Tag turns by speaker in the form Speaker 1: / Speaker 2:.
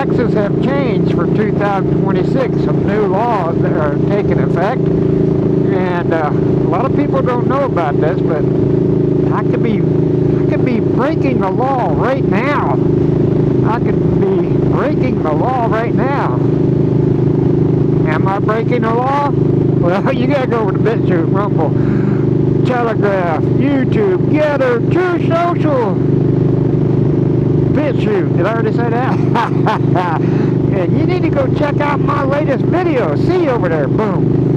Speaker 1: taxes have changed for 2026. Some new laws that are taking effect. And a lot of people don't know about this, but I could be breaking the law right now. I could be breaking the law right now. Am I breaking the law? Well, you gotta go over to BitChute, Rumble, Telegraph, YouTube, Getter, True Social, BitChute. Did I already say that? And you need to go check out my latest video. See you over there. Boom.